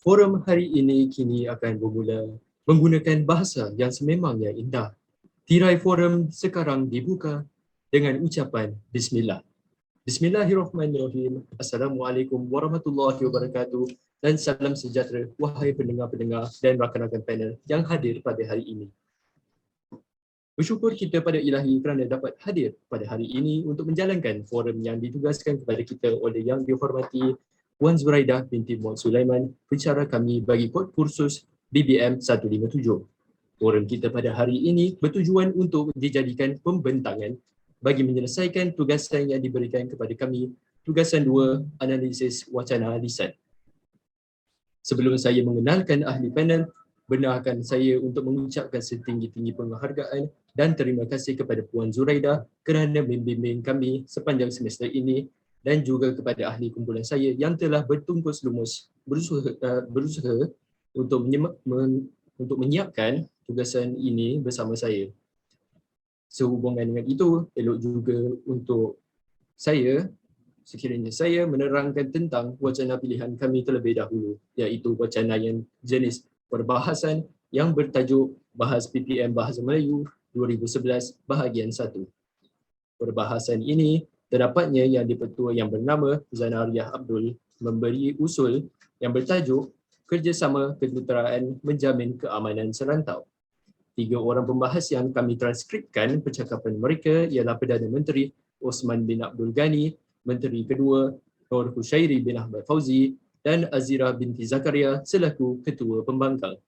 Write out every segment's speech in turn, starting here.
Forum hari ini kini akan bermula menggunakan bahasa yang sememangnya indah. Tirai forum sekarang dibuka dengan ucapan Bismillah. Bismillahirrahmanirrahim. Assalamualaikum warahmatullahi wabarakatuh dan salam sejahtera wahai pendengar-pendengar dan rakan-rakan panel yang hadir pada hari ini. Bersyukur kita pada Ilahi kerana dapat hadir pada hari ini untuk menjalankan forum yang ditugaskan kepada kita oleh Yang Dihormati Puan Zuraidah binti Muhammad Sulaiman, pensyarah kami bagi kod kursus BBM 157. Forum kita pada hari ini bertujuan untuk dijadikan pembentangan bagi menyelesaikan tugasan yang diberikan kepada kami, tugasan 2, analisis wacana lisan. Sebelum saya mengenalkan ahli panel, benarkan saya untuk mengucapkan setinggi-tinggi penghargaan dan terima kasih kepada Puan Zuraidah kerana membimbing kami sepanjang semester ini dan juga kepada ahli kumpulan saya yang telah bertungkus lumus berusaha untuk menyiapkan tugasan ini bersama saya. Sehubungan dengan itu, elok juga untuk saya sekiranya saya menerangkan tentang wacana pilihan kami terlebih dahulu, iaitu wacana yang jenis perbahasan yang bertajuk Bahas PPM Bahasa Melayu 2011 Bahagian 1. Perbahasan ini terdapatnya yang dipertua yang bernama Zanariah Abdul memberi usul yang bertajuk Kerjasama Keduteraan Menjamin Keamanan Serantau. 3 orang pembahas yang kami transkripkan percakapan mereka ialah Perdana Menteri Osman bin Abdul Ghani, Menteri Kedua Nur Hushairi bin Ahmad Fauzi dan Azira binti Zakaria selaku Ketua Pembangkang.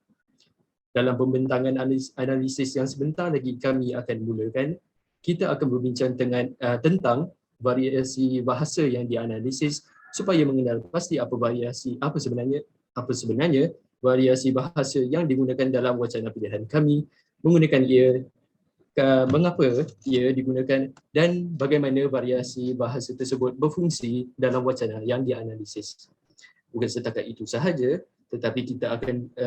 Dalam pembentangan analisis yang sebentar lagi kami akan mulakan, kita akan berbincang tentang variasi bahasa yang dianalisis supaya mengenal pasti apa sebenarnya variasi bahasa yang digunakan dalam wacana pilihan kami, mengapa ia digunakan dan bagaimana variasi bahasa tersebut berfungsi dalam wacana yang dianalisis. Bukan setakat itu sahaja, tetapi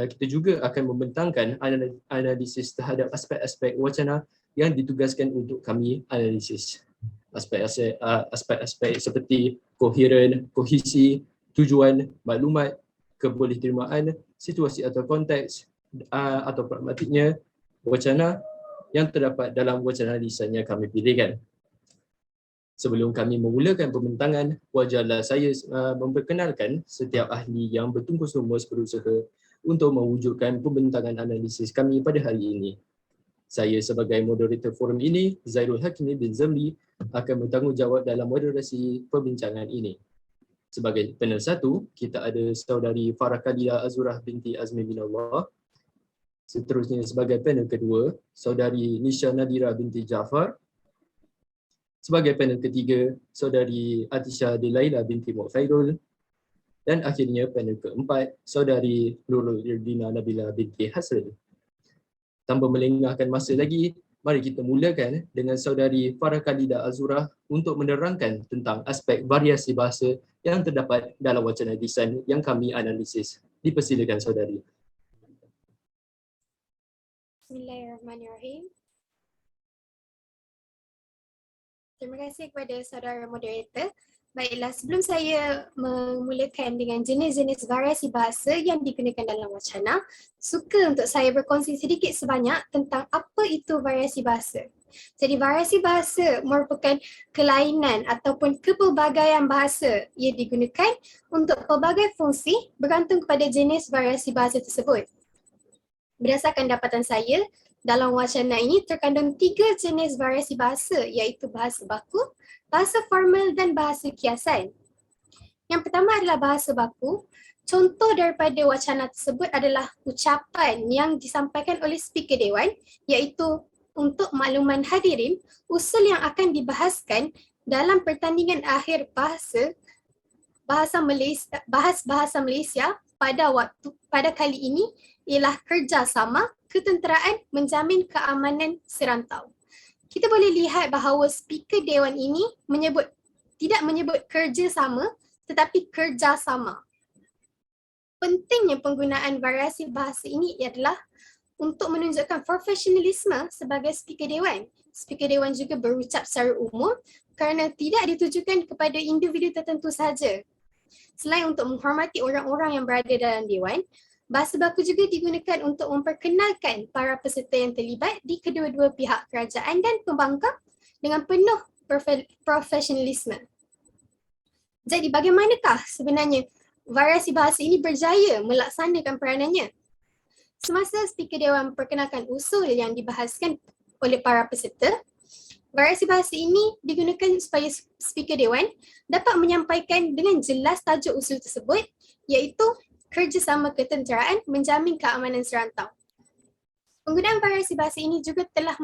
kita juga akan membentangkan analisis terhadap aspek-aspek wacana yang ditugaskan untuk kami analisis. Aspek-aspek seperti koheren, kohesi, tujuan, maklumat, kebolehterimaan, situasi atau konteks atau pragmatiknya wacana yang terdapat dalam wacana lisan yang kami pilihkan. Sebelum kami memulakan pembentangan, wajarlah saya memperkenalkan setiap ahli yang bertungkus lumus berusaha untuk mewujudkan pembentangan analisis kami pada hari ini. Saya sebagai moderator forum ini, Zairul Hakimi bin Zamli, akan bertanggungjawab dalam moderasi perbincangan ini. Sebagai panel 1, kita ada saudari Farah Khadijah Azurah binti Azmi bin Allah. Seterusnya sebagai panel kedua, saudari Nisha Nadira binti Jaafar. Sebagai panel ketiga, saudari Atisha Delaila binti Muhammad Khairul. Dan akhirnya panel keempat, saudari Nurul Irdina Nabila binti Hasril. Tanpa melengahkan masa lagi, mari kita mulakan dengan saudari Farah Khadijah Azurah untuk menerangkan tentang aspek variasi bahasa yang terdapat dalam wacana lisan yang kami analisis. Dipersilakan saudari. Bismillahirrahmanirrahim. Terima kasih kepada saudara moderator. Baiklah, sebelum saya memulakan dengan jenis-jenis variasi bahasa yang digunakan dalam wacana, suka untuk saya berkongsi sedikit sebanyak tentang apa itu variasi bahasa. Jadi variasi bahasa merupakan kelainan ataupun kepelbagaian bahasa yang digunakan untuk pelbagai fungsi bergantung kepada jenis variasi bahasa tersebut. Berdasarkan dapatan saya, dalam wacana ini terkandung 3 jenis variasi bahasa iaitu bahasa baku, bahasa formal dan bahasa kiasan. Yang pertama adalah bahasa baku. Contoh daripada wacana tersebut adalah ucapan yang disampaikan oleh speaker dewan iaitu untuk makluman hadirin, usul yang akan dibahaskan dalam pertandingan akhir bahasa Malaysia pada kali ini ialah kerjasama ketenteraan menjamin keamanan serantau. Kita boleh lihat bahawa speaker dewan ini tidak menyebut kerjasama tetapi kerjasama. Pentingnya penggunaan variasi bahasa ini adalah untuk menunjukkan profesionalisme sebagai speaker dewan. Speaker dewan juga berucap secara umum kerana tidak ditujukan kepada individu tertentu sahaja. Selain untuk menghormati orang-orang yang berada dalam dewan, bahasa baku juga digunakan untuk memperkenalkan para peserta yang terlibat di kedua-dua pihak kerajaan dan pembangkang dengan penuh profesionalisme. Jadi bagaimanakah sebenarnya variasi bahasa ini berjaya melaksanakan peranannya? Semasa speaker dewan memperkenalkan usul yang dibahaskan oleh para peserta, variasi bahasa ini digunakan supaya speaker dewan dapat menyampaikan dengan jelas tajuk usul tersebut, iaitu kerjasama ketenteraan menjamin keamanan serantau. Penggunaan variasi bahasa ini juga telah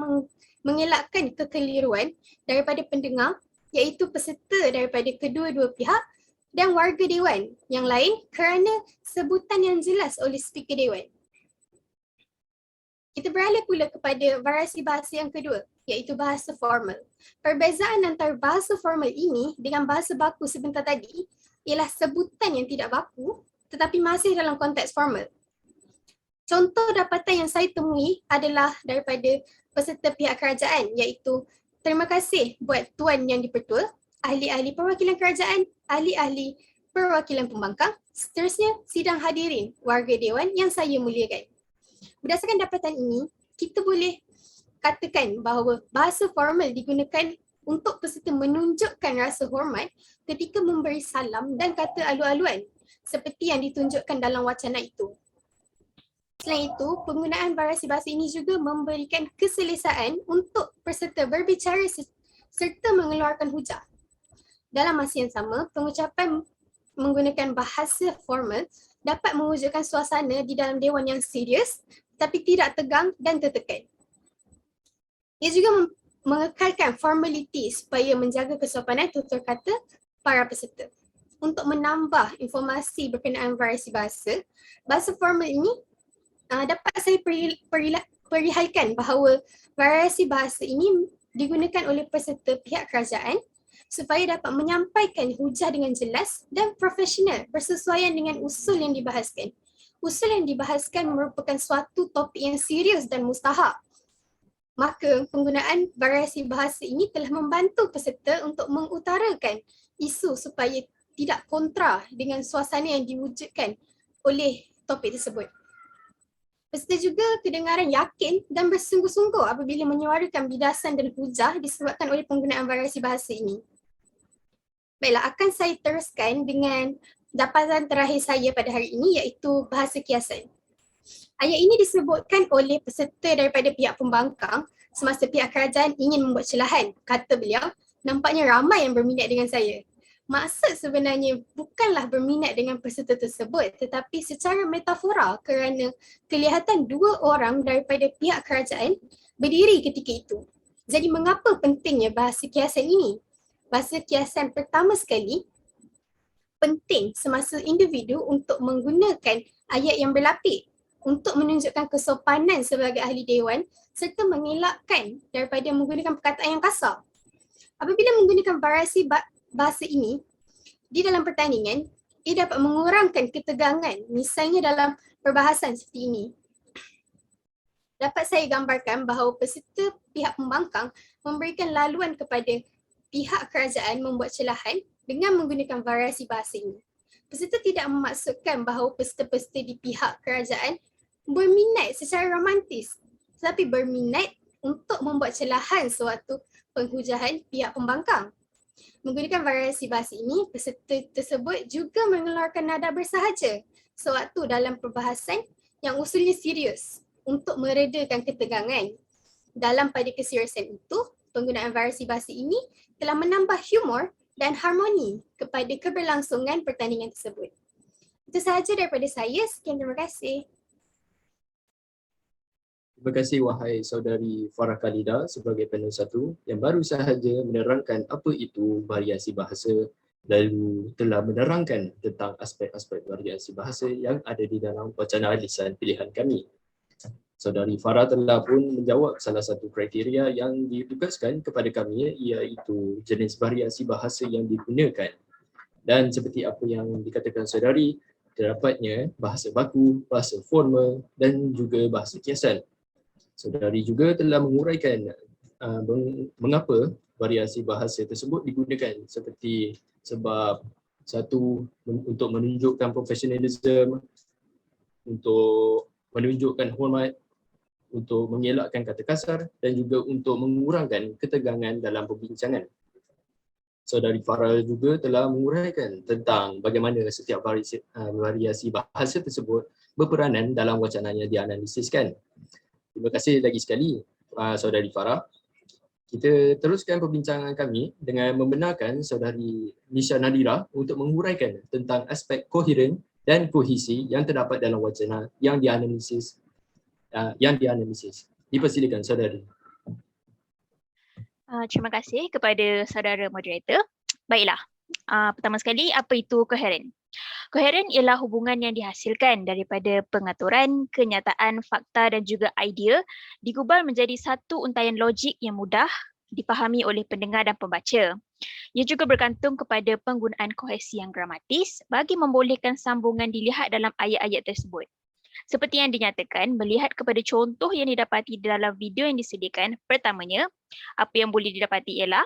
mengelakkan kekeliruan daripada pendengar, iaitu peserta daripada kedua-dua pihak dan warga dewan yang lain kerana sebutan yang jelas oleh speaker dewan. Kita beralih pula kepada variasi bahasa yang kedua, iaitu bahasa formal. Perbezaan antara bahasa formal ini dengan bahasa baku sebentar tadi ialah sebutan yang tidak baku tetapi masih dalam konteks formal. Contoh dapatan yang saya temui adalah daripada peserta pihak kerajaan, iaitu terima kasih buat Tuan Yang Dipertua, ahli-ahli perwakilan kerajaan, ahli-ahli perwakilan pembangkang, seterusnya sidang hadirin warga dewan yang saya muliakan. Berdasarkan dapatan ini, kita boleh katakan bahawa bahasa formal digunakan untuk peserta menunjukkan rasa hormat ketika memberi salam dan kata alu-aluan seperti yang ditunjukkan dalam wacana itu. Selain itu, penggunaan variasi bahasa ini juga memberikan keselesaan untuk peserta berbicara serta mengeluarkan hujah. Dalam masa yang sama, pengucapan menggunakan bahasa formal dapat mewujudkan suasana di dalam dewan yang serius tapi tidak tegang dan tertekan. Ia juga mengekalkan formaliti supaya menjaga kesopanan tutur kata para peserta. Untuk menambah informasi berkenaan variasi bahasa, bahasa formal ini dapat saya perihalkan bahawa variasi bahasa ini digunakan oleh peserta pihak kerajaan supaya dapat menyampaikan hujah dengan jelas dan profesional bersesuaian dengan usul yang dibahaskan. Usul yang dibahaskan merupakan suatu topik yang serius dan mustahak. Maka penggunaan variasi bahasa ini telah membantu peserta untuk mengutarakan isu supaya tidak kontra dengan suasana yang diwujudkan oleh topik tersebut. Peserta juga kedengaran yakin dan bersungguh-sungguh apabila menyuarakan bidasan dan hujah disebabkan oleh penggunaan variasi bahasa ini. Baiklah, akan saya teruskan dengan dapatan terakhir saya pada hari ini, iaitu bahasa kiasan. Ayat ini disebutkan oleh peserta daripada pihak pembangkang semasa pihak kerajaan ingin membuat celahan. Kata beliau, nampaknya ramai yang berminat dengan saya. Maksud sebenarnya bukanlah berminat dengan peserta tersebut, tetapi secara metafora kerana kelihatan dua orang daripada pihak kerajaan berdiri ketika itu. Jadi mengapa pentingnya bahasa kiasan ini? Bahasa kiasan pertama sekali penting semasa individu untuk menggunakan ayat yang berlapik untuk menunjukkan kesopanan sebagai ahli dewan serta mengelakkan daripada menggunakan perkataan yang kasar. Apabila menggunakan variasi bahasa ini di dalam pertandingan, ia dapat mengurangkan ketegangan, misalnya dalam perbahasan seperti ini. Dapat saya gambarkan bahawa peserta pihak pembangkang memberikan laluan kepada pihak kerajaan membuat celahan dengan menggunakan variasi bahasa ini. Peserta tidak memaksudkan bahawa peserta-peserta di pihak kerajaan berminat secara romantis, tetapi berminat untuk membuat celahan suatu penghujahan pihak pembangkang. Menggunakan variasi bahasa ini, peserta tersebut juga mengeluarkan nada bersahaja sewaktu dalam perbahasan yang usulnya serius untuk meredakan ketegangan. Dalam pada keseriusan itu, penggunaan variasi bahasa ini telah menambah humor dan harmoni kepada keberlangsungan pertandingan tersebut. Itu sahaja daripada saya. Sekian, terima kasih. Terima kasih wahai saudari Farah Khalida sebagai panel 1 yang baru sahaja menerangkan apa itu variasi bahasa, lalu telah menerangkan tentang aspek-aspek variasi bahasa yang ada di dalam wacana lisan pilihan kami. Saudari Farah telah pun menjawab salah satu kriteria yang ditugaskan kepada kami, iaitu jenis variasi bahasa yang digunakan. Dan seperti apa yang dikatakan saudari, terdapatnya bahasa baku, bahasa formal dan juga bahasa kiasan. Saudari juga telah menguraikan mengapa variasi bahasa tersebut digunakan, seperti sebab Satu, untuk menunjukkan profesionalism, untuk menunjukkan hormat, untuk mengelakkan kata kasar dan juga untuk mengurangkan ketegangan dalam perbincangan. Saudari Farah juga telah menguraikan tentang bagaimana setiap variasi bahasa tersebut berperanan dalam wacana yang dianalisiskan. Terima kasih lagi sekali Saudari Farah. Kita teruskan perbincangan kami dengan membenarkan Saudari Nisha Nadira untuk menguraikan tentang aspek koheren dan kohesi yang terdapat dalam wacana yang dianalisis. Dipersilakan Saudari. Terima kasih kepada saudara moderator. Baiklah, pertama sekali, apa itu koheren? Koheren ialah hubungan yang dihasilkan daripada pengaturan, kenyataan, fakta dan juga idea digubal menjadi satu untaian logik yang mudah dipahami oleh pendengar dan pembaca. Ia juga bergantung kepada penggunaan kohesi yang gramatis bagi membolehkan sambungan dilihat dalam ayat-ayat tersebut. Seperti yang dinyatakan, melihat kepada contoh yang didapati dalam video yang disediakan, pertamanya, apa yang boleh didapati ialah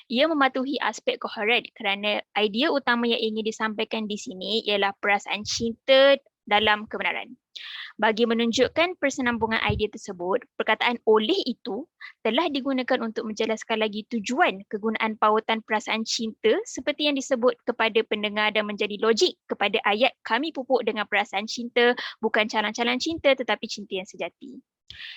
ia mematuhi aspek koheren kerana idea utama yang ingin disampaikan di sini ialah perasaan cinta dalam kebenaran. Bagi menunjukkan persenambungan idea tersebut, perkataan oleh itu telah digunakan untuk menjelaskan lagi tujuan kegunaan pautan perasaan cinta seperti yang disebut kepada pendengar dan menjadi logik kepada ayat kami pupuk dengan perasaan cinta, bukan calon-calon cinta tetapi cinta yang sejati.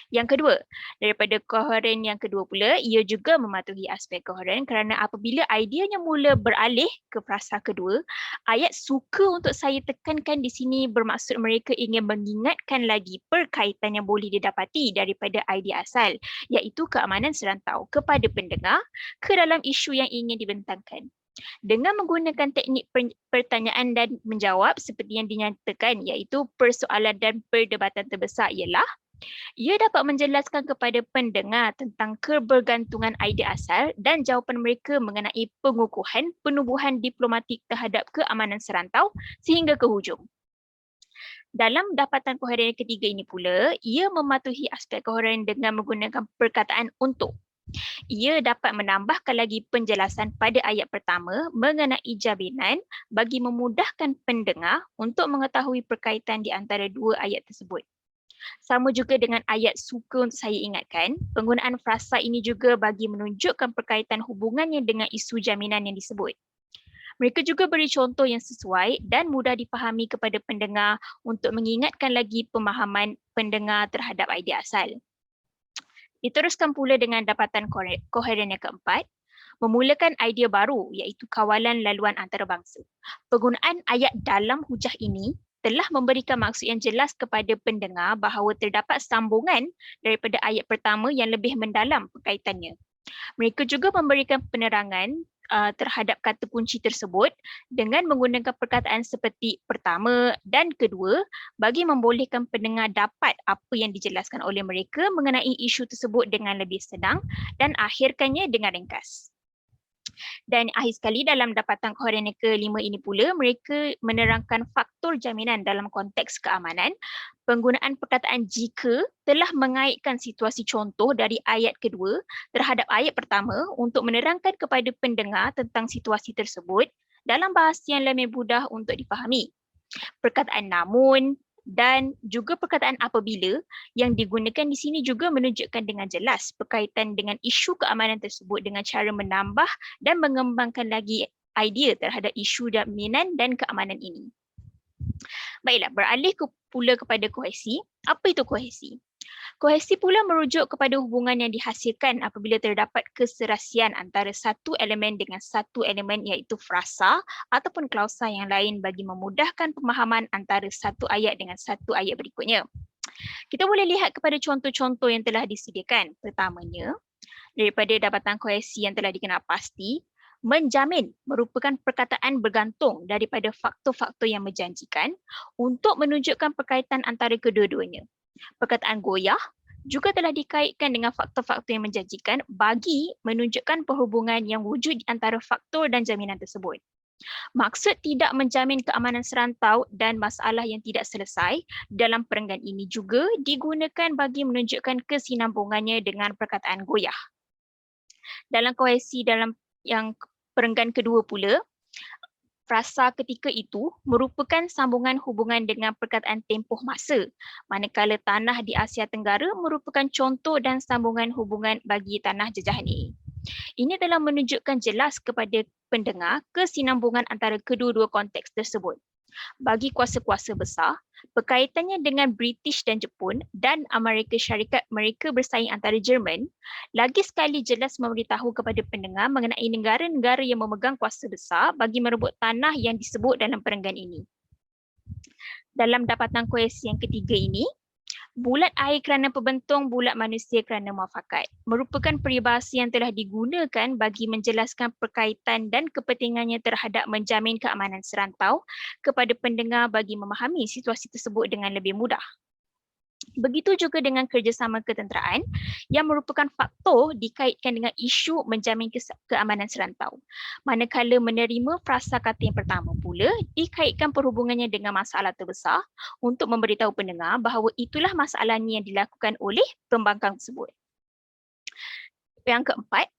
Yang kedua, daripada koheren yang kedua pula, ia juga mematuhi aspek koheren kerana apabila ideanya mula beralih ke frasa kedua, ayat suka untuk saya tekankan di sini bermaksud mereka ingin mengingatkan lagi perkaitan yang boleh didapati daripada idea asal, iaitu keamanan serantau kepada pendengar ke dalam isu yang ingin dibentangkan. Dengan menggunakan teknik pertanyaan dan menjawab seperti yang dinyatakan, iaitu persoalan dan perdebatan terbesar ialah ia dapat menjelaskan kepada pendengar tentang kebergantungan idea asal dan jawapan mereka mengenai pengukuhan penubuhan diplomatik terhadap keamanan serantau sehingga ke hujung. Dalam dapatan koheren ketiga ini pula, ia mematuhi aspek koheren dengan menggunakan perkataan untuk. Ia dapat menambahkan lagi penjelasan pada ayat pertama mengenai jaminan bagi memudahkan pendengar untuk mengetahui perkaitan di antara dua ayat tersebut. Sama juga dengan ayat suka untuk saya ingatkan, penggunaan frasa ini juga bagi menunjukkan perkaitan hubungannya dengan isu jaminan yang disebut. Mereka juga beri contoh yang sesuai dan mudah dipahami kepada pendengar untuk mengingatkan lagi pemahaman pendengar terhadap idea asal. Diteruskan pula dengan dapatan koheren yang keempat, memulakan idea baru iaitu kawalan laluan antarabangsa. Penggunaan ayat dalam hujah ini telah memberikan maksud yang jelas kepada pendengar bahawa terdapat sambungan daripada ayat pertama yang lebih mendalam perkaitannya. Mereka juga memberikan penerangan terhadap kata kunci tersebut dengan menggunakan perkataan seperti pertama dan kedua bagi membolehkan pendengar dapat apa yang dijelaskan oleh mereka mengenai isu tersebut dengan lebih senang dan akhirkannya dengan ringkas. Dan akhir sekali dalam dapatan koheren yang kelima ini pula, mereka menerangkan faktor jaminan dalam konteks keamanan. Penggunaan perkataan jika telah mengaitkan situasi contoh dari ayat kedua terhadap ayat pertama untuk menerangkan kepada pendengar tentang situasi tersebut dalam bahasa yang lebih mudah untuk dipahami. Perkataan namun dan juga perkataan apabila yang digunakan di sini juga menunjukkan dengan jelas berkaitan dengan isu keamanan tersebut dengan cara menambah dan mengembangkan lagi idea terhadap isu jaminan dan keamanan ini. Baiklah, beralih pula kepada kohesi. Apa itu kohesi? Kohesi pula merujuk kepada hubungan yang dihasilkan apabila terdapat keserasian antara satu elemen dengan satu elemen iaitu frasa ataupun klausa yang lain bagi memudahkan pemahaman antara satu ayat dengan satu ayat berikutnya. Kita boleh lihat kepada contoh-contoh yang telah disediakan. Pertamanya, daripada dapatan kohesi yang telah dikenal pasti, menjamin merupakan perkataan bergantung daripada faktor-faktor yang menjanjikan untuk menunjukkan perkaitan antara kedua-duanya. Perkataan goyah juga telah dikaitkan dengan faktor-faktor yang menjanjikan bagi menunjukkan perhubungan yang wujud di antara faktor dan jaminan tersebut. Maksud tidak menjamin keamanan serantau dan masalah yang tidak selesai dalam perenggan ini juga digunakan bagi menunjukkan kesinambungannya dengan perkataan goyah. Dalam kohesi dalam yang perenggan kedua pula, Frasa ketika itu merupakan sambungan hubungan dengan perkataan tempoh masa, manakala tanah di Asia Tenggara merupakan contoh dan sambungan hubungan bagi tanah jajahan ini. Ini telah menunjukkan jelas kepada pendengar kesinambungan antara kedua-dua konteks tersebut. Bagi kuasa-kuasa besar, berkaitannya dengan British dan Jepun dan Amerika Syarikat mereka bersaing antara Jerman, lagi sekali jelas memberitahu kepada pendengar mengenai negara-negara yang memegang kuasa besar bagi merebut tanah yang disebut dalam perenggan ini. Dalam dapatan kohesi yang ketiga ini, bulat air kerana pembentung, bulat manusia kerana muafakat merupakan peribahasa yang telah digunakan bagi menjelaskan perkaitan dan kepentingannya terhadap menjamin keamanan serantau kepada pendengar bagi memahami situasi tersebut dengan lebih mudah. Begitu juga dengan kerjasama ketenteraan yang merupakan faktor dikaitkan dengan isu menjamin keamanan serantau. Manakala menerima frasa kata yang pertama pula dikaitkan perhubungannya dengan masalah terbesar untuk memberitahu pendengar bahawa itulah masalahnya yang dilakukan oleh pembangkang tersebut. Yang keempat,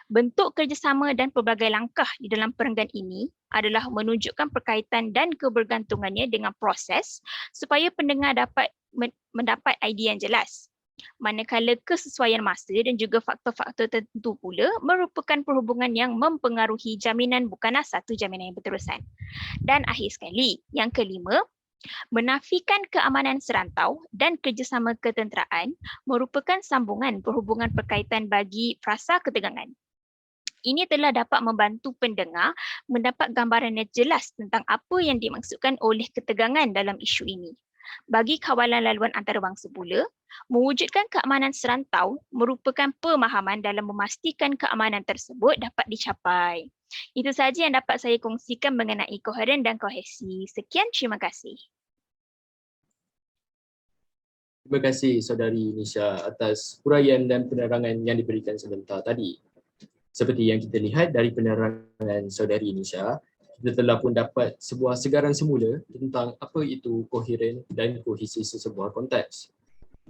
bentuk kerjasama dan pelbagai langkah di dalam perenggan ini adalah menunjukkan perkaitan dan kebergantungannya dengan proses supaya pendengar dapat mendapat idea yang jelas. Manakala kesesuaian masa dan juga faktor-faktor tertentu pula merupakan perhubungan yang mempengaruhi jaminan bukanlah satu jaminan yang berterusan. Dan akhir sekali, yang kelima, menafikan keamanan serantau dan kerjasama ketenteraan merupakan sambungan perhubungan perkaitan bagi frasa ketegangan. Ini telah dapat membantu pendengar mendapat gambaran yang jelas tentang apa yang dimaksudkan oleh ketegangan dalam isu ini. Bagi kawalan laluan antarabangsa pula, mewujudkan keamanan serantau merupakan pemahaman dalam memastikan keamanan tersebut dapat dicapai. Itu sahaja yang dapat saya kongsikan mengenai koheren dan kohesi. Sekian, terima kasih. Terima kasih Saudari Nisha atas huraian dan penerangan yang diberikan sebentar tadi. Seperti yang kita lihat dari penerangan Saudari Nisha, kita telah pun dapat sebuah segaran semula tentang apa itu koheren dan kohesi sesebuah konteks.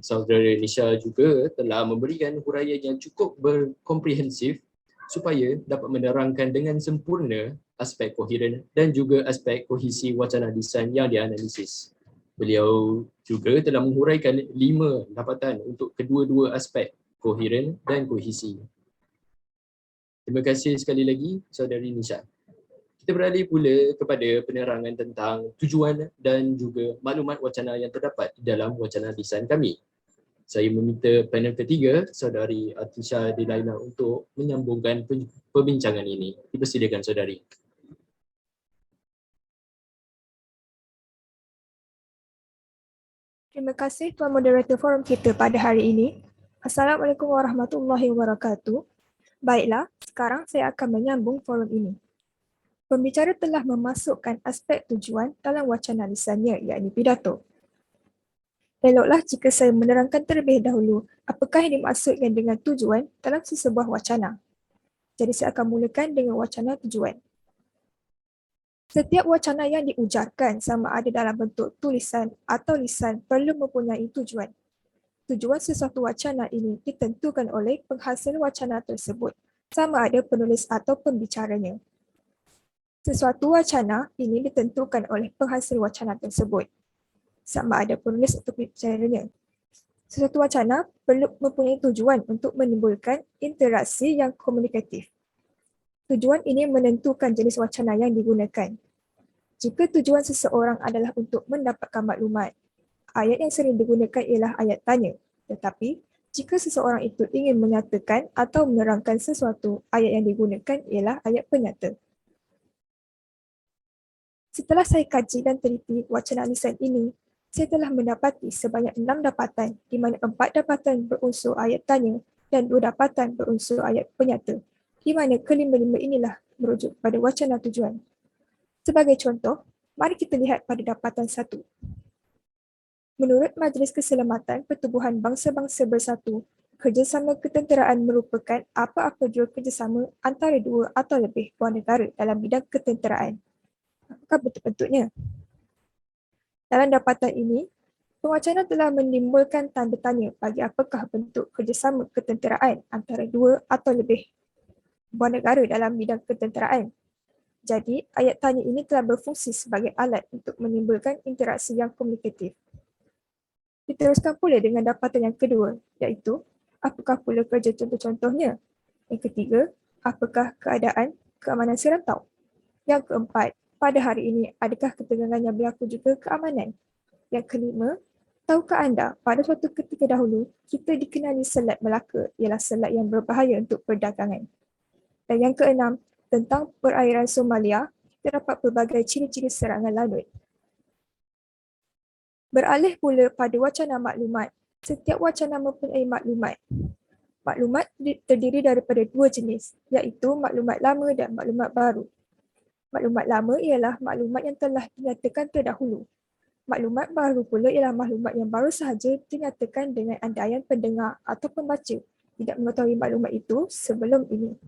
Saudari Nisha juga telah memberikan huraian yang cukup berkomprehensif supaya dapat menerangkan dengan sempurna aspek koheren dan juga aspek kohesi wacana lisan yang dianalisis. Beliau juga telah menghuraikan 5 dapatan untuk kedua-dua aspek koheren dan kohesi. Terima kasih sekali lagi Saudari Nisha. Kita beralih pula kepada penerangan tentang tujuan dan juga maklumat wacana yang terdapat dalam wacana lisan kami. Saya meminta panel ketiga, Saudari Atisha Delaina untuk menyambungkan perbincangan ini. Dipersilakan Saudari. Terima kasih Tuan Moderator forum kita pada hari ini. Assalamualaikum warahmatullahi wabarakatuh. Baiklah, sekarang saya akan menyambung forum ini. Pembicara telah memasukkan aspek tujuan dalam wacana lisannya, iaitu pidato. Eloklah jika saya menerangkan terlebih dahulu apakah yang dimaksudkan dengan tujuan dalam sesebuah wacana. Jadi saya akan mulakan dengan wacana tujuan. Setiap wacana yang diujarkan sama ada dalam bentuk tulisan atau lisan perlu mempunyai tujuan. Tujuan sesuatu wacana ini ditentukan oleh penghasil wacana tersebut, sama ada penulis atau pembicaranya. Sesuatu wacana ini ditentukan oleh penghasil wacana tersebut, sama ada penulis atau pembicaranya. Sesuatu wacana perlu mempunyai tujuan untuk menimbulkan interaksi yang komunikatif. Tujuan ini menentukan jenis wacana yang digunakan. Jika tujuan seseorang adalah untuk mendapatkan maklumat, ayat yang sering digunakan ialah ayat tanya. Tetapi, jika seseorang itu ingin menyatakan atau menerangkan sesuatu, ayat yang digunakan ialah ayat penyata. Setelah saya kaji dan teliti wacana lisan ini, saya telah mendapati sebanyak 6 dapatan di mana 4 dapatan berunsur ayat tanya dan 2 dapatan berunsur ayat penyata, di mana kelima-lima inilah merujuk pada wacana tujuan. Sebagai contoh, mari kita lihat pada dapatan 1. Menurut Majlis Keselamatan Pertubuhan Bangsa-Bangsa Bersatu, kerjasama ketenteraan merupakan apa-apa jua kerjasama antara 2 atau lebih buah negara dalam bidang ketenteraan. Apakah bentuk-bentuknya? Dalam dapatan ini, pewacana telah menimbulkan tanda tanya bagi apakah bentuk kerjasama ketenteraan antara 2 atau lebih buah negara dalam bidang ketenteraan. Jadi, ayat tanya ini telah berfungsi sebagai alat untuk menimbulkan interaksi yang komunikatif. Diteruskan pula dengan dapatan yang kedua, iaitu apakah pula kerja contoh-contohnya? Yang ketiga, apakah keamanan serantau? Yang keempat, pada hari ini adakah ketegangan yang berlaku juga keamanan? Yang kelima, tahukah anda pada suatu ketika dahulu kita dikenali Selat Melaka ialah selat yang berbahaya untuk perdagangan. Dan yang keenam, tentang perairan Somalia, terdapat pelbagai ciri-ciri serangan laut. Beralih pula pada wacana maklumat. Setiap wacana mempunyai maklumat. Maklumat terdiri daripada dua jenis, iaitu maklumat lama dan maklumat baru. Maklumat lama ialah maklumat yang telah dinyatakan terdahulu. Maklumat baru pula ialah maklumat yang baru sahaja dinyatakan dengan andaian pendengar atau pembaca tidak mengetahui maklumat itu sebelum ini.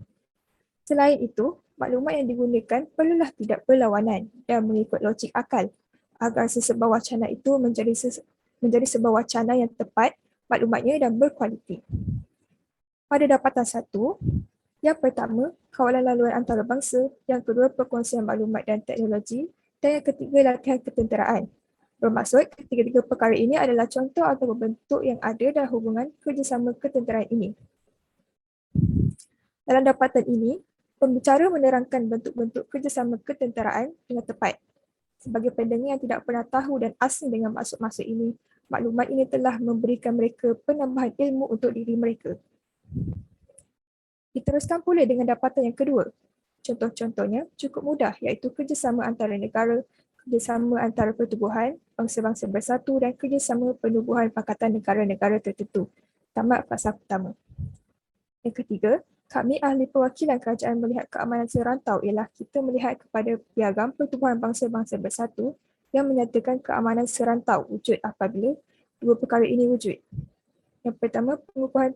Selain itu, maklumat yang digunakan perlulah tidak berlawanan dan mengikut logik akal agar sesebuah wacana itu menjadi sebuah wacana yang tepat, maklumatnya dan berkualiti. Pada dapatan 1, yang pertama, kawalan laluan antarabangsa, yang kedua, perkongsian maklumat dan teknologi, dan yang ketiga, latihan ketenteraan. Bermaksud, ketiga-tiga perkara ini adalah contoh atau bentuk yang ada dalam hubungan kerjasama ketenteraan ini. Dalam dapatan ini, pembicara menerangkan bentuk-bentuk kerjasama ketenteraan dengan tepat. Sebagai pendengar yang tidak pernah tahu dan asing dengan maksud-maksud ini, maklumat ini telah memberikan mereka penambahan ilmu untuk diri mereka. Diteruskan pula dengan dapatan yang kedua. Contoh-contohnya cukup mudah, iaitu kerjasama antara negara, kerjasama antara pertubuhan, bangsa-bangsa bersatu dan kerjasama penubuhan Pakatan Negara-Negara tertentu. Tamat fasa pertama. Yang ketiga, kami ahli perwakilan kerajaan melihat keamanan serantau ialah kita melihat kepada piagam pertubuhan bangsa-bangsa bersatu yang menyatakan keamanan serantau wujud apabila dua perkara ini wujud. Yang pertama,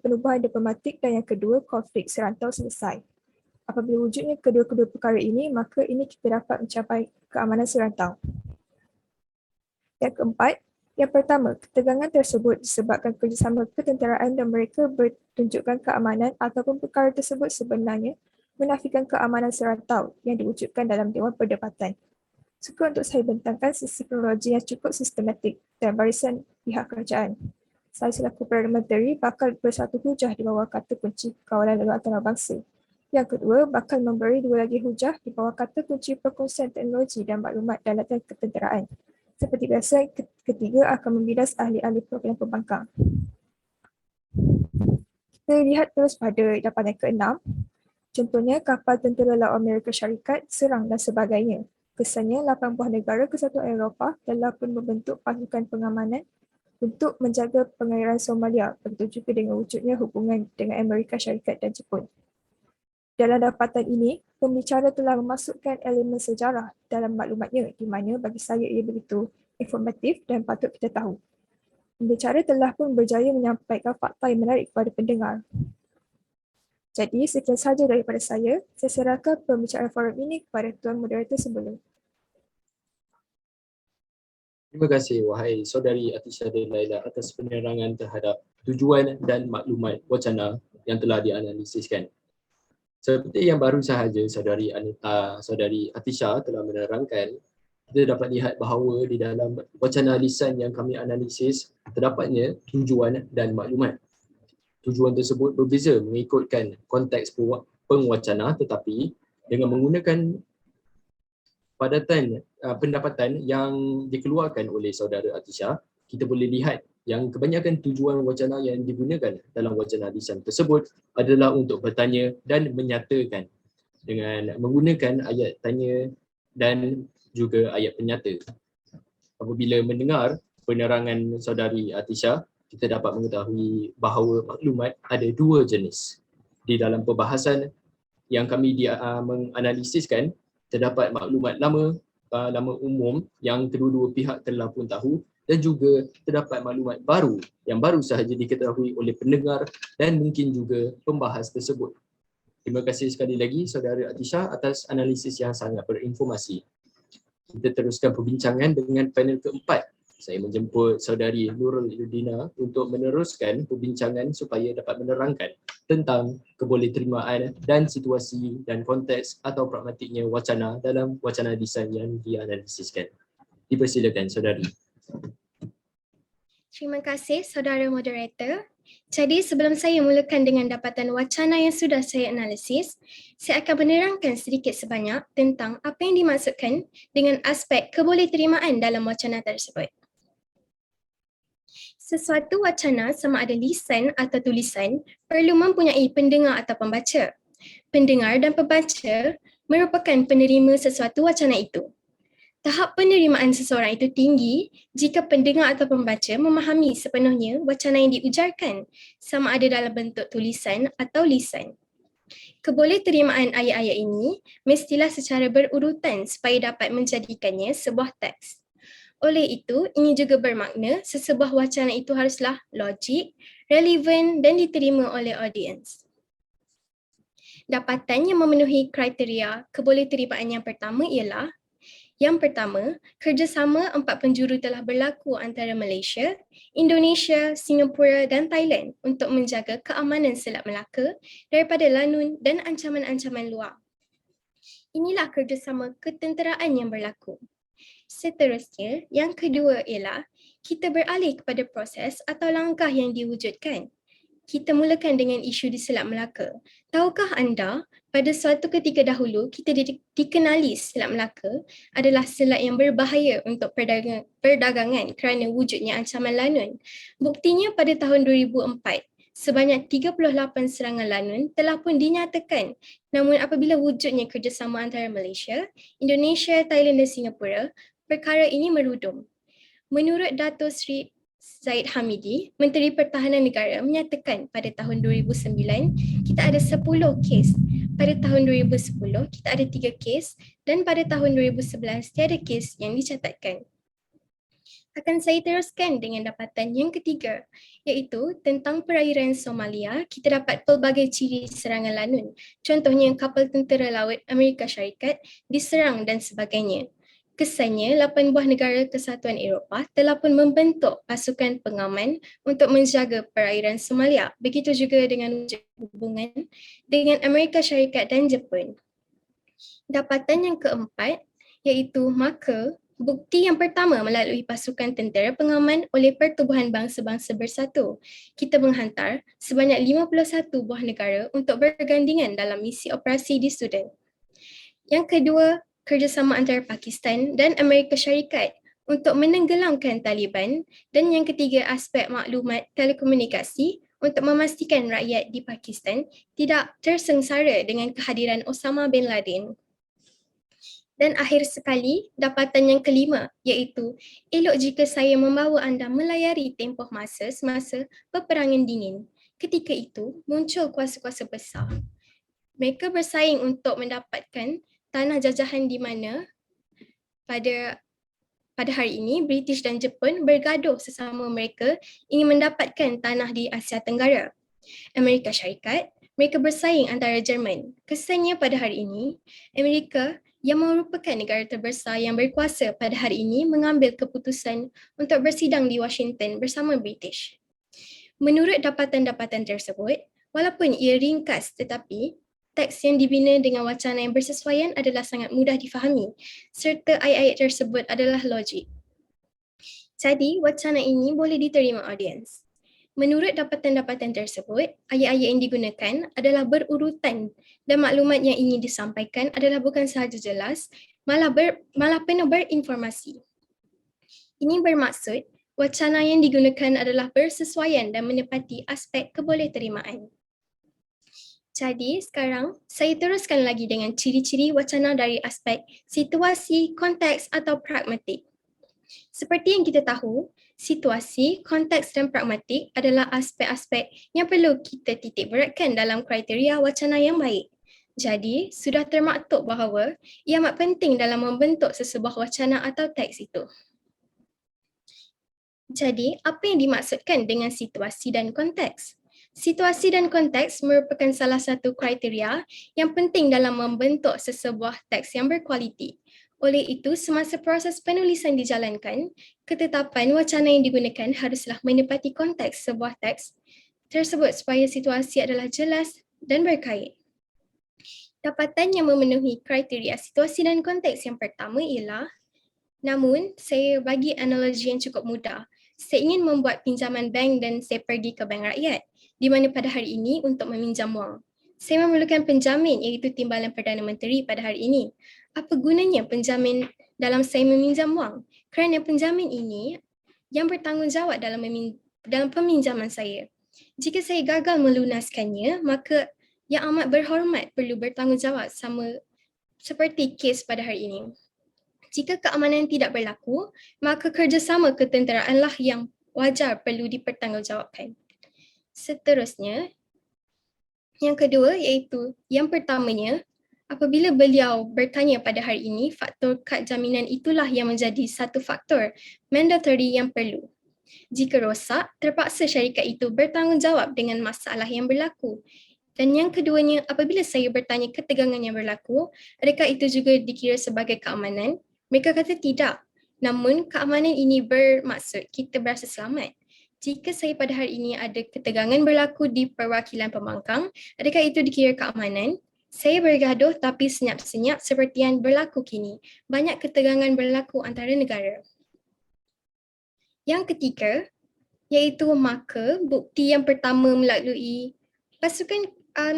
penubuhan diplomatik dan yang kedua, konflik serantau selesai. Apabila wujudnya kedua-kedua perkara ini, maka ini kita dapat mencapai keamanan serantau. Yang keempat, yang pertama, ketegangan tersebut disebabkan kerjasama ketenteraan dan mereka bertunjukkan keamanan ataupun perkara tersebut sebenarnya menafikan keamanan serantau yang diwujudkan dalam Dewan Perdebatan. Suka untuk saya bentangkan sisi kronologi yang cukup sistematik dan barisan pihak kerajaan. Saya selaku Perdana Menteri bakal bersatu hujah di bawah kata kunci kawalan laluan antarabangsa. Yang kedua, bakal memberi dua lagi hujah di bawah kata kunci perkongsian teknologi dan maklumat dan latihan ketenteraan. Seperti biasa, ketiga akan membidas ahli-ahli program pembangkang. Kita lihat terus pada dapatan ke-6. Contohnya, kapal tentera laut Amerika Syarikat serang dan sebagainya. Kesannya, 8 buah negara kesatuan Eropah telah pun membentuk pasukan pengamanan untuk menjaga pengairan Somalia, begitu juga dengan wujudnya hubungan dengan Amerika Syarikat dan Jepun. Dalam dapatan ini, pembicara telah memasukkan elemen sejarah dalam maklumatnya di mana bagi saya ia begitu informatif dan patut kita tahu. Pembicara telah pun berjaya menyampaikan fakta yang menarik kepada pendengar. Jadi, sekian sahaja daripada saya. Saya serahkan pembicaraan forum ini kepada Tuan Moderator sebelum. Terima kasih wahai saudari Atisha dan Laila atas penerangan terhadap tujuan dan maklumat wacana yang telah dianalisiskan. Seperti yang baru sahaja saudari Atisha telah menerangkan, kita dapat lihat bahawa di dalam wacana lisan yang kami analisis terdapatnya tujuan dan maklumat. Tujuan tersebut berbeza mengikutkan konteks pengwacana tetapi dengan menggunakan pendapatan yang dikeluarkan oleh saudara Atisha, kita boleh lihat yang kebanyakan tujuan wacana yang digunakan dalam wacana lisan tersebut adalah untuk bertanya dan menyatakan dengan menggunakan ayat tanya dan juga ayat penyata. Apabila mendengar penerangan saudari Atisha, kita dapat mengetahui bahawa maklumat ada dua jenis. Di dalam perbahasan yang kami menganalisiskan, terdapat maklumat lama umum yang kedua-dua pihak telah pun tahu dan juga terdapat maklumat baru yang baru sahaja diketahui oleh pendengar dan mungkin juga pembahas tersebut. Terima kasih sekali lagi saudara Atisha atas analisis yang sangat berinformasi. Kita teruskan perbincangan dengan panel keempat saya menjemput saudari Nurul Yudina untuk meneruskan perbincangan supaya dapat menerangkan tentang kebolehterimaan dan situasi dan konteks atau pragmatiknya wacana dalam wacana desain yang dianalisiskan. Dipersilakan saudari. Terima kasih saudara moderator. Jadi sebelum saya mulakan dengan dapatan wacana yang sudah saya analisis, saya akan menerangkan sedikit sebanyak tentang apa yang dimaksudkan dengan aspek kebolehterimaan dalam wacana tersebut. Sesuatu wacana sama ada lisan atau tulisan perlu mempunyai pendengar atau pembaca. Pendengar dan pembaca merupakan penerima sesuatu wacana itu. Tahap penerimaan seseorang itu tinggi jika pendengar atau pembaca memahami sepenuhnya wacana yang diujarkan, sama ada dalam bentuk tulisan atau lisan. Kebolehterimaan ayat-ayat ini mestilah secara berurutan supaya dapat menjadikannya sebuah teks. Oleh itu, ini juga bermakna sesebuah wacana itu haruslah logik, relevan dan diterima oleh audiens. Dapatan yang memenuhi kriteria kebolehterimaan yang pertama ialah: yang pertama, kerjasama 4 penjuru telah berlaku antara Malaysia, Indonesia, Singapura dan Thailand untuk menjaga keamanan Selat Melaka daripada lanun dan ancaman-ancaman luar. Inilah kerjasama ketenteraan yang berlaku. Seterusnya, yang kedua ialah kita beralih kepada proses atau langkah yang diwujudkan. Kita mulakan dengan isu di Selat Melaka. Tahukah anda, pada suatu ketika dahulu kita dikenali Selat Melaka adalah selat yang berbahaya untuk perdagangan kerana wujudnya ancaman lanun. Buktinya pada tahun 2004, sebanyak 38 serangan lanun telah pun dinyatakan. Namun apabila wujudnya kerjasama antara Malaysia, Indonesia, Thailand dan Singapura, perkara ini merudum. Menurut Dato' Sri Zahid Hamidi, Menteri Pertahanan Negara menyatakan pada tahun 2009 kita ada 10 kes, pada tahun 2010 kita ada 3 kes dan pada tahun 2011 tiada kes yang dicatatkan. Akan saya teruskan dengan dapatan yang ketiga, iaitu tentang perairan Somalia, kita dapat pelbagai ciri serangan lanun. Contohnya kapal tentera laut Amerika Syarikat diserang dan sebagainya. Kesannya, 8 buah negara Kesatuan Eropah telah pun membentuk pasukan pengaman untuk menjaga perairan Somalia. Begitu juga dengan hubungan dengan Amerika Syarikat dan Jepun. Dapatan yang keempat, iaitu maka bukti yang pertama melalui pasukan tentera pengaman oleh Pertubuhan Bangsa-Bangsa Bersatu. Kita menghantar sebanyak 51 buah negara untuk bergandingan dalam misi operasi di Sudan. Yang kedua, kerjasama antara Pakistan dan Amerika Syarikat untuk menenggelamkan Taliban, dan yang ketiga aspek maklumat telekomunikasi untuk memastikan rakyat di Pakistan tidak tersengsara dengan kehadiran Osama bin Laden. Dan akhir sekali, dapatan yang kelima, iaitu elok jika saya membawa anda melayari tempoh masa semasa peperangan dingin. Ketika itu, muncul kuasa-kuasa besar. Mereka bersaing untuk mendapatkan tanah jajahan di mana pada hari ini British dan Jepun bergaduh sesama mereka ingin mendapatkan tanah di Asia Tenggara. Amerika Syarikat, mereka bersaing antara Jerman. Kesannya pada hari ini, Amerika yang merupakan negara terbesar yang berkuasa pada hari ini mengambil keputusan untuk bersidang di Washington bersama British. Menurut dapatan-dapatan tersebut, walaupun ia ringkas tetapi teks yang dibina dengan wacana yang bersesuaian adalah sangat mudah difahami, serta ayat-ayat tersebut adalah logik. Jadi, wacana ini boleh diterima audiens. Menurut dapatan-dapatan tersebut, ayat-ayat yang digunakan adalah berurutan dan maklumat yang ingin disampaikan adalah bukan sahaja jelas, malah penuh berinformasi. Ini bermaksud, wacana yang digunakan adalah bersesuaian dan menepati aspek kebolehterimaan. Jadi sekarang saya teruskan lagi dengan ciri-ciri wacana dari aspek situasi, konteks atau pragmatik. Seperti yang kita tahu, situasi, konteks dan pragmatik adalah aspek-aspek yang perlu kita titik beratkan dalam kriteria wacana yang baik. Jadi, sudah termaktub bahawa ia amat penting dalam membentuk sesebuah wacana atau teks itu. Jadi, apa yang dimaksudkan dengan situasi dan konteks? Situasi dan konteks merupakan salah satu kriteria yang penting dalam membentuk sesebuah teks yang berkualiti. Oleh itu, semasa proses penulisan dijalankan, ketetapan wacana yang digunakan haruslah menepati konteks sebuah teks tersebut supaya situasi adalah jelas dan berkait. Dapatan yang memenuhi kriteria situasi dan konteks yang pertama ialah, namun saya bagi analogi yang cukup mudah. Saya ingin membuat pinjaman bank dan saya pergi ke bank rakyat, di mana pada hari ini untuk meminjam wang. Saya memerlukan penjamin iaitu Timbalan Perdana Menteri pada hari ini. Apa gunanya penjamin dalam saya meminjam wang? Kerana penjamin ini yang bertanggungjawab dalam peminjaman saya. Jika saya gagal melunaskannya, maka yang amat berhormat perlu bertanggungjawab sama seperti kes pada hari ini. Jika keamanan tidak berlaku, maka kerjasama ketenteraanlah yang wajar perlu dipertanggungjawabkan. Seterusnya, yang kedua iaitu yang pertamanya, apabila beliau bertanya pada hari ini, faktor kad jaminan itulah yang menjadi satu faktor mandatory yang perlu. Jika rosak, terpaksa syarikat itu bertanggungjawab dengan masalah yang berlaku. Dan yang keduanya, apabila saya bertanya ketegangan yang berlaku, adakah itu juga dikira sebagai keamanan? Mereka kata tidak. Namun keamanan ini bermaksud kita berasa selamat. Jika saya pada hari ini ada ketegangan berlaku di perwakilan pembangkang, adakah itu dikira keamanan? Saya bergaduh tapi senyap-senyap seperti yang berlaku kini. Banyak ketegangan berlaku antara negara. Yang ketiga, iaitu maka bukti yang pertama melalui pasukan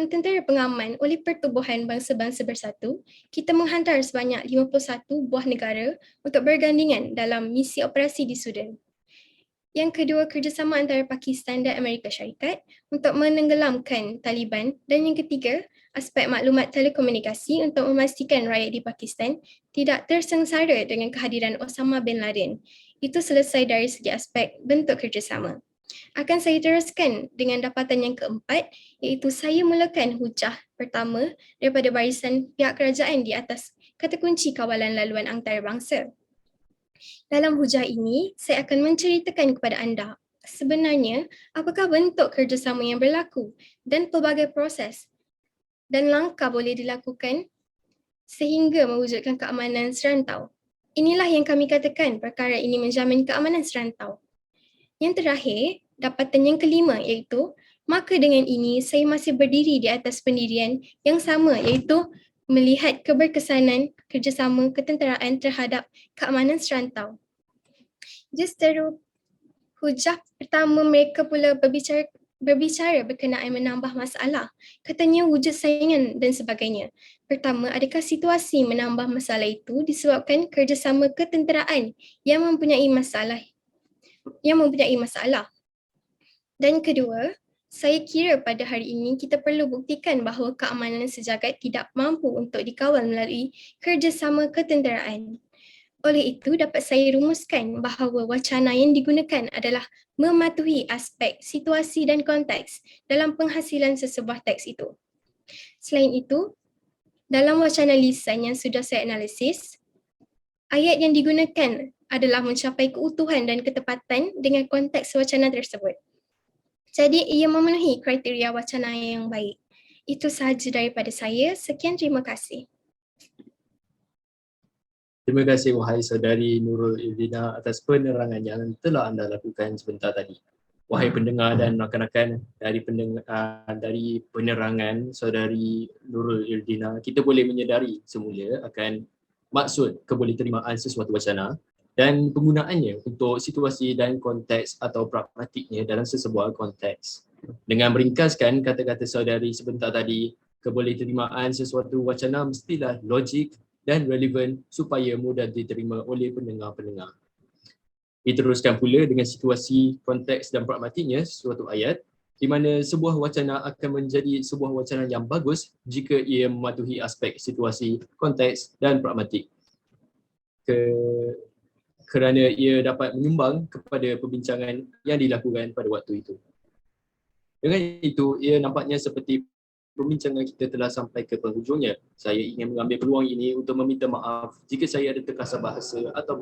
tentera pengaman oleh Pertubuhan Bangsa-Bangsa Bersatu, kita menghantar sebanyak 51 buah negara untuk bergandingan dalam misi operasi di Sudan. Yang kedua, kerjasama antara Pakistan dan Amerika Syarikat untuk menenggelamkan Taliban. Dan yang ketiga, aspek maklumat telekomunikasi untuk memastikan rakyat di Pakistan tidak tersengsara dengan kehadiran Osama bin Laden. Itu selesai dari segi aspek bentuk kerjasama. Akan saya teruskan dengan dapatan yang keempat, iaitu saya mulakan hujah pertama daripada barisan pihak kerajaan di atas kata kunci kawalan laluan antarabangsa. Dalam hujah ini, saya akan menceritakan kepada anda sebenarnya apakah bentuk kerjasama yang berlaku dan pelbagai proses dan langkah boleh dilakukan sehingga mewujudkan keamanan serantau. Inilah yang kami katakan perkara ini menjamin keamanan serantau. Yang terakhir, dapatan yang kelima iaitu, maka dengan ini saya masih berdiri di atas pendirian yang sama iaitu melihat keberkesanan kerjasama ketenteraan terhadap keamanan serantau. Justeru hujah pertama mereka pula berbicara berkenaan menambah masalah. Katanya wujud saingan dan sebagainya. Pertama, adakah situasi menambah masalah itu disebabkan kerjasama ketenteraan yang mempunyai masalah? Dan kedua, saya kira pada hari ini kita perlu buktikan bahawa keamanan sejagat tidak mampu untuk dikawal melalui kerjasama ketenteraan. Oleh itu, dapat saya rumuskan bahawa wacana yang digunakan adalah mematuhi aspek situasi dan konteks dalam penghasilan sesebuah teks itu. Selain itu, dalam wacana lisan yang sudah saya analisis, ayat yang digunakan adalah mencapai keutuhan dan ketepatan dengan konteks wacana tersebut. Jadi, ia memenuhi kriteria wacana yang baik. Itu sahaja daripada saya. Sekian, terima kasih. Terima kasih wahai saudari Nurul Ildina atas penerangan yang telah anda lakukan sebentar tadi. Wahai pendengar dan rakan-rakan, dari penerangan saudari Nurul Ildina, kita boleh menyedari semula akan maksud kebolehterimaan sesuatu wacana dan penggunaannya untuk situasi dan konteks atau pragmatiknya dalam sesebuah konteks. Dengan meringkaskan kata-kata saudari sebentar tadi, kebolehterimaan sesuatu wacana mestilah logik dan relevan supaya mudah diterima oleh pendengar-pendengar. Diteruskan pula dengan situasi, konteks dan pragmatiknya suatu ayat di mana sebuah wacana akan menjadi sebuah wacana yang bagus jika ia mematuhi aspek situasi, konteks dan pragmatik. Kerana ia dapat menyumbang kepada perbincangan yang dilakukan pada waktu itu. Dengan itu, ia nampaknya seperti perbincangan kita telah sampai ke penghujungnya. Saya ingin mengambil peluang ini untuk meminta maaf jika saya ada terkasar bahasa atau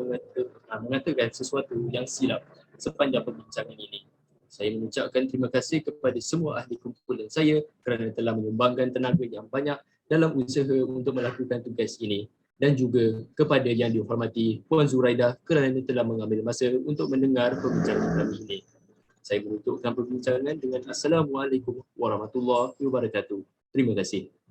mengatakan sesuatu yang silap sepanjang perbincangan ini. Saya mengucapkan terima kasih kepada semua ahli kumpulan saya kerana telah menyumbangkan tenaga yang banyak dalam usaha untuk melakukan tugas ini. dan juga kepada yang dihormati Puan Zuraidah kerana telah mengambil masa untuk mendengar perbincangan kami ini. Saya menutupkan perbincangan dengan Assalamualaikum warahmatullahi wabarakatuh. Terima kasih.